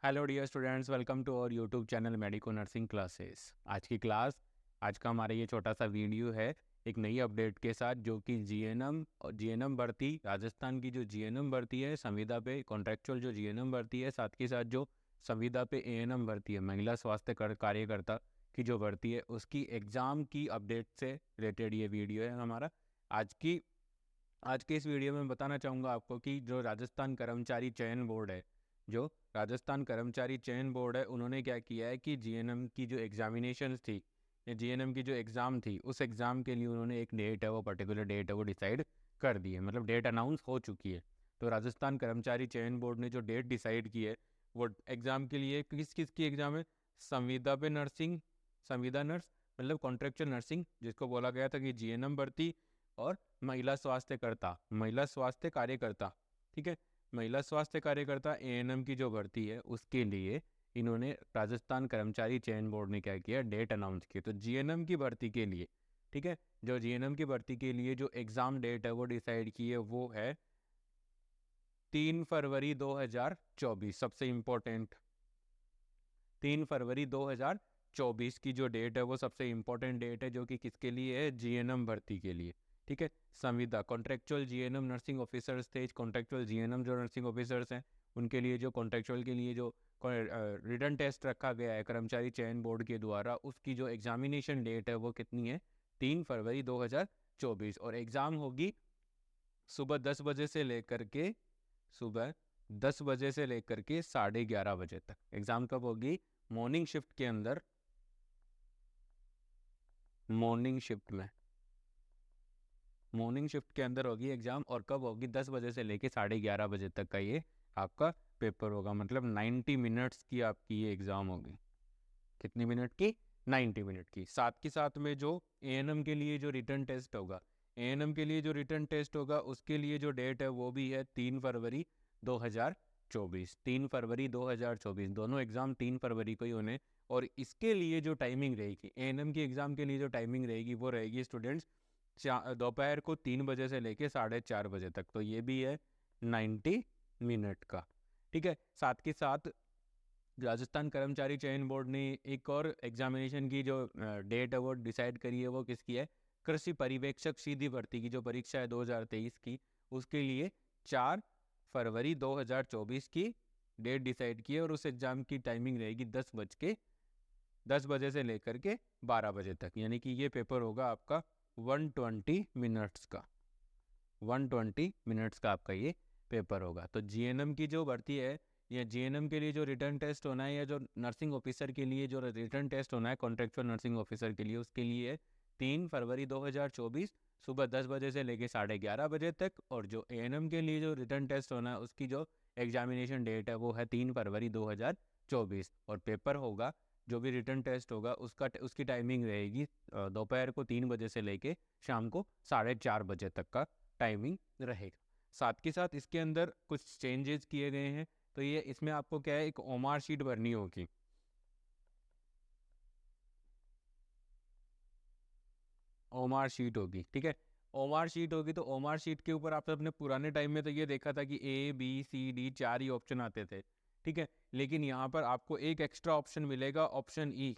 Hello dear students, welcome to our YouTube channel medico nursing classes. आज का हमारा ये छोटा सा वीडियो है एक नई अपडेट के साथ, जो कि जीएनएम और जीएनएम भर्ती, राजस्थान की जो जीएनएम भर्ती है संविदा पे कॉन्ट्रेक्चुअल जो जीएनएम भर्ती है, साथ के साथ जो संविदा पे एएनएम भर्ती है, महिला स्वास्थ्य कार्यकर्ता की जो भर्ती है, उसकी एग्ज़ाम की अपडेट से रिलेटेड ये वीडियो है हमारा। आज के इस वीडियो में बताना चाहूँगा आपको कि जो राजस्थान कर्मचारी चयन बोर्ड है, उन्होंने क्या किया है कि जीएनएम की जो एग्जामिनेशंस थी या जीएनएम की जो एग्ज़ाम थी, उस एग्ज़ाम के लिए उन्होंने एक डेट है, वो पर्टिकुलर डेट है, वो डिसाइड कर दी है। मतलब डेट अनाउंस हो चुकी है। तो राजस्थान कर्मचारी चयन बोर्ड ने जो डेट डिसाइड की है, वो एग्ज़ाम के लिए किस किस की एग्ज़ाम है, संविदा नर्स मतलब कॉन्ट्रेक्चुअल नर्सिंग, जिसको बोला गया था कि जीएनएम भर्ती, और महिला स्वास्थ्य कार्यकर्ता, ठीक है, महिला स्वास्थ्य कार्यकर्ता एएनएम की जो भर्ती है, उसके लिए इन्होंने राजस्थान कर्मचारी चयन बोर्ड ने क्या किया, डेट अनाउंस की। तो जीएनएम की भर्ती के लिए, ठीक है, जो जीएनएम की भर्ती के लिए जो एग्ज़ाम डेट है वो डिसाइड की है, वो है 3 फरवरी 2024। सबसे इम्पोर्टेंट 3 फरवरी 2024 की जो डेट है वो सबसे इम्पोर्टेंट डेट है, जो कि किसके लिए है, जीएनएम भर्ती के लिए। ठीक है, संविदा कॉन्ट्रेक्चुअल जीएनएम नर्सिंग ऑफिसर्स थे, कॉन्ट्रेक्चुअल जीएनएम जो नर्सिंग ऑफिसर्स हैं, उनके लिए जो कॉन्ट्रेक्चुअल के लिए जो रिटन टेस्ट रखा गया है कर्मचारी चयन बोर्ड के द्वारा, उसकी जो एग्जामिनेशन डेट है वो कितनी है, 3 फरवरी 2024। और एग्ज़ाम होगी सुबह 10 बजे से लेकर के सुबह 10 बजे से लेकर के 11:30 बजे तक। एग्ज़ाम कब होगी, मॉर्निंग शिफ्ट के अंदर, मॉर्निंग शिफ्ट के अंदर होगी एग्ज़ाम। और कब होगी, 10 बजे से लेके 11:30 बजे तक का ये आपका पेपर होगा। मतलब 90 मिनट्स की आपकी ये एग्ज़ाम होगी। कितनी मिनट की, 90 मिनट की। साथ के साथ में जो एएनएम के लिए जो रिटर्न टेस्ट होगा, उसके लिए जो डेट है वो भी है 3 फरवरी 2024। 3 फरवरी 2024 दोनों एग्ज़ाम 3 फरवरी को ही होने। और इसके लिए जो टाइमिंग रहेगी, एएनएम की एग्ज़ाम के लिए जो टाइमिंग रहेगी, वो रहेगी स्टूडेंट्स दोपहर को 3 बजे से लेके 4:30 बजे तक। तो ये भी है 90 मिनट का। ठीक है, साथ के साथ राजस्थान कर्मचारी चयन बोर्ड ने एक और एग्जामिनेशन की जो डेट है वो डिसाइड करी है, वो किसकी है, कृषि परिवेक्षक सीधी भर्ती की जो परीक्षा है 2023 की, उसके लिए 4 फरवरी 2024 की डेट डिसाइड की है। और उस एग्ज़ाम की टाइमिंग रहेगी 10 बजे से लेकर के 12 बजे तक। यानी कि ये पेपर होगा आपका 120 मिनट्स का, 120 मिनट्स का आपका ये पेपर होगा। तो जीएनएम की जो भर्ती है, या जीएनएम के लिए जो रिटर्न टेस्ट होना है, या जो नर्सिंग ऑफिसर के लिए जो रिटर्न टेस्ट होना है कॉन्ट्रेक्चुअल नर्सिंग ऑफिसर के लिए, उसके लिए 3 फरवरी 2024 सुबह 10 बजे से लेकर 11:30 बजे तक। और जो एएनएम के लिए जो रिटर्न टेस्ट होना है, उसकी जो एग्जामिनेशन डेट है वो है 3 फरवरी 2024। और पेपर होगा, जो भी रिटर्न टेस्ट होगा, उसकी टाइमिंग रहेगी दोपहर को 3 बजे से लेके शाम को 4:30 बजे तक का टाइमिंग रहेगा। साथ के साथ इसके अंदर कुछ चेंजेस किए गए हैं। तो ये इसमें आपको क्या है, एक ओमार शीट भरनी होगी। ओमार शीट होगी, ठीक है, ओमार शीट होगी। तो ओमार शीट के ऊपर आपने अपने पुराने टाइम में तो ये देखा था कि A B C D 4 he option आते थे, ठीक है। लेकिन यहाँ पर आपको एक एक्स्ट्रा ऑप्शन मिलेगा, ऑप्शन ई,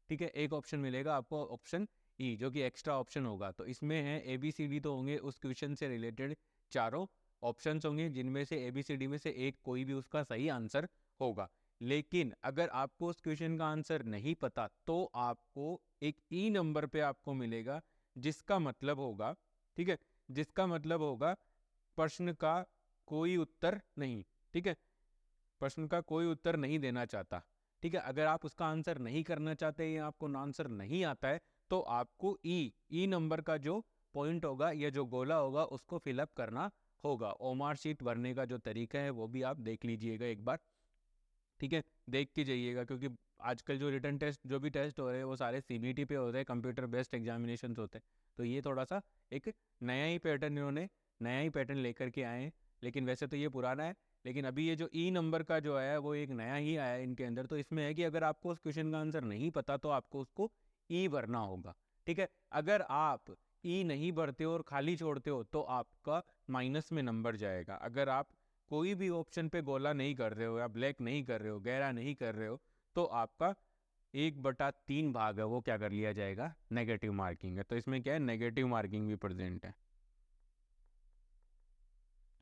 ठीक है, एक ऑप्शन मिलेगा आपको, ऑप्शन ई, जो कि एक्स्ट्रा ऑप्शन होगा। तो इसमें है ABCD तो होंगे, उस क्वेश्चन से रिलेटेड चारों ऑप्शंस होंगे, जिनमें से ABCD में से एक कोई भी उसका सही आंसर होगा। लेकिन अगर आपको उस क्वेश्चन का आंसर नहीं पता, तो आपको एक ई नंबर पे आपको मिलेगा, जिसका मतलब होगा, ठीक है, जिसका मतलब होगा प्रश्न का कोई उत्तर नहीं, ठीक है, प्रश्न का कोई उत्तर नहीं देना चाहता, ठीक है। अगर आप उसका आंसर नहीं करना चाहते या आपको आंसर नहीं आता है, तो आपको ई नंबर का जो पॉइंट होगा या जो गोला होगा, उसको फिलअप करना होगा। ओमार शीट भरने का जो तरीका है वो भी आप देख लीजिएगा एक बार, ठीक है, देख के जाइएगा। क्योंकि आजकल जो रिटर्न टेस्ट, जो भी टेस्ट हो रहे हैं, वो सारे सीबीटी पे होते हैं, कंप्यूटर बेस्ड एग्जामिनेशन होते हैं। तो ये थोड़ा सा एक नया ही पैटर्न लेकर के आए हैं। लेकिन वैसे तो ये पुराना है, लेकिन अभी ये जो ई नंबर का जो आया है वो एक नया ही आया है इनके अंदर। तो इसमें है कि अगर आपको उस क्वेश्चन का आंसर नहीं पता, तो आपको उसको ई भरना होगा, ठीक है। अगर आप ई नहीं भरते हो और खाली छोड़ते हो, तो आपका माइनस में नंबर जाएगा। अगर आप कोई भी ऑप्शन पे गोला नहीं कर रहे हो या ब्लैक नहीं कर रहे हो, गहरा नहीं कर रहे हो, तो आपका 1/3 भाग है वो क्या कर लिया जाएगा, नेगेटिव मार्किंग है। तो इसमें क्या है, नेगेटिव मार्किंग भी प्रेजेंट है,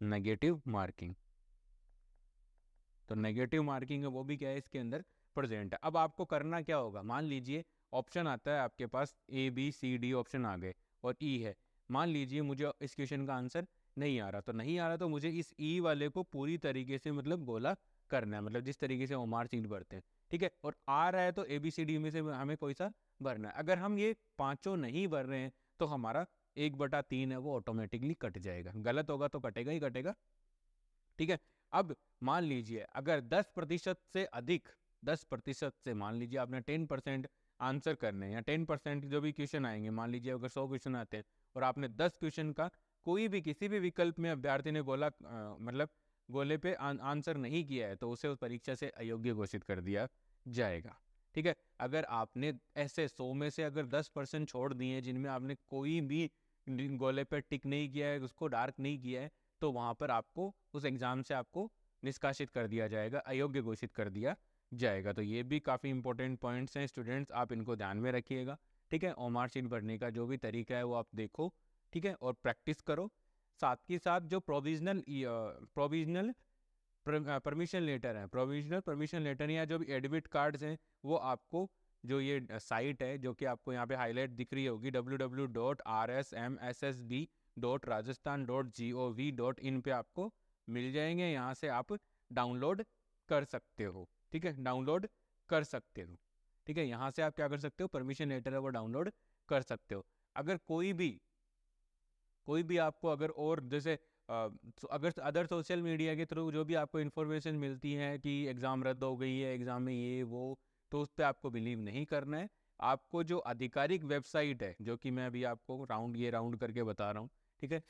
नेगेटिव मार्किंग। तो नेगेटिव मार्किंग है वो भी क्या है इसके अंदर प्रेजेंट है। अब आपको करना क्या होगा, मान लीजिए ऑप्शन आता है आपके पास ABCD ऑप्शन आ गए और E है। मान लीजिए मुझे इस क्वेश्चन का आंसर नहीं आ रहा, तो नहीं आ रहा तो मुझे इस E वाले को पूरी तरीके से मतलब गोला करना है, मतलब जिस तरीके से ओमार सीट भरते हैं, ठीक है। और आ रहा है तो ABCD में से हमें कोई सा भरना है। अगर हम ये पांचों नहीं भर रहे हैं तो हमारा 1/3 है वो ऑटोमेटिकली कट जाएगा, गलत होगा तो कटेगा ही कटेगा, ठीक है। अब मान लीजिए अगर 10% से अधिक, 10% से, मान लीजिए आपने 10% आंसर करने हैं या 10% जो भी क्वेश्चन आएंगे, मान लीजिए अगर 100 क्वेश्चन आते हैं और आपने 10 क्वेश्चन का कोई भी किसी भी विकल्प में अभ्यर्थी ने गोला मतलब गोले पे आंसर नहीं किया है तो उसे उस परीक्षा से अयोग्य घोषित कर दिया जाएगा, ठीक है। अगर आपने ऐसे 100 में से अगर 10% छोड़ दिए हैं जिनमें आपने कोई भी गोले पे टिक नहीं किया है, उसको डार्क नहीं किया है, तो वहां पर आपको उस एग्जाम से आपको निष्कासित कर दिया जाएगा, अयोग्य घोषित कर दिया जाएगा। तो ये भी काफ़ी इंपॉर्टेंट पॉइंट्स हैं स्टूडेंट्स, आप इनको ध्यान में रखिएगा, ठीक है। ओमार शीट भरने का जो भी तरीका है वो आप देखो, ठीक है, और प्रैक्टिस करो। साथ ही साथ जो प्रोविजनल परमिशन लेटर है, प्रोविजनल परमिशन लेटर या जो भी एडमिट कार्ड्स हैं, वो आपको जो ये साइट है जो कि आपको यहाँ पे हाईलाइट दिख रही होगी, www.rsmssb.rajasthan.gov.in पे आपको मिल जाएंगे, यहाँ से आप डाउनलोड कर सकते हो, ठीक है, डाउनलोड कर सकते हो, ठीक है। यहाँ से आप क्या कर सकते हो, परमिशन लेटर है वो डाउनलोड कर सकते हो। अगर कोई भी आपको अगर और जैसे अगर अदर सोशल मीडिया के थ्रू जो भी आपको इन्फॉर्मेशन मिलती है कि एग्ज़ाम रद्द हो गई है, एग्ज़ाम में ये वो, तो उस पर आपको बिलीव नहीं करना है। आपको जो आधिकारिक वेबसाइट है, जो कि मैं अभी आपको राउंड करके बता रहा हूँ, ठीक है,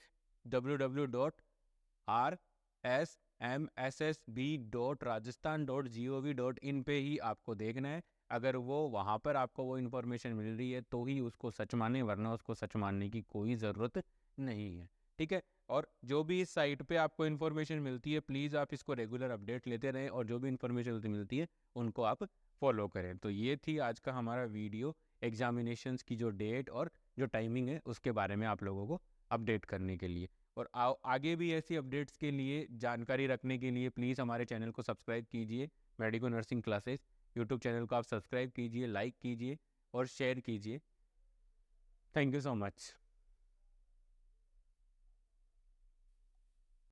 www.rsmssb.rajasthan.gov.in पे ही आपको देखना है। अगर वो वहाँ पर आपको वो इन्फॉर्मेशन मिल रही है तो ही उसको सच माने, वरना उसको सच मानने की कोई ज़रूरत नहीं है, ठीक है। और जो भी इस साइट पे आपको इन्फॉर्मेशन मिलती है प्लीज़ आप इसको रेगुलर अपडेट लेते रहें, और जो भी इन्फॉर्मेशन मिलती है उनको आप फॉलो करें। तो ये थी आज का हमारा वीडियो, एग्जामिनेशंस की जो डेट और जो टाइमिंग है उसके बारे में आप लोगों को अपडेट करने के लिए। और आगे भी ऐसी अपडेट्स के लिए जानकारी रखने के लिए प्लीज़ हमारे चैनल को सब्सक्राइब कीजिए, medico nursing classes YouTube channel को आप सब्सक्राइब कीजिए, लाइक कीजिए और शेयर कीजिए। Thank you so much.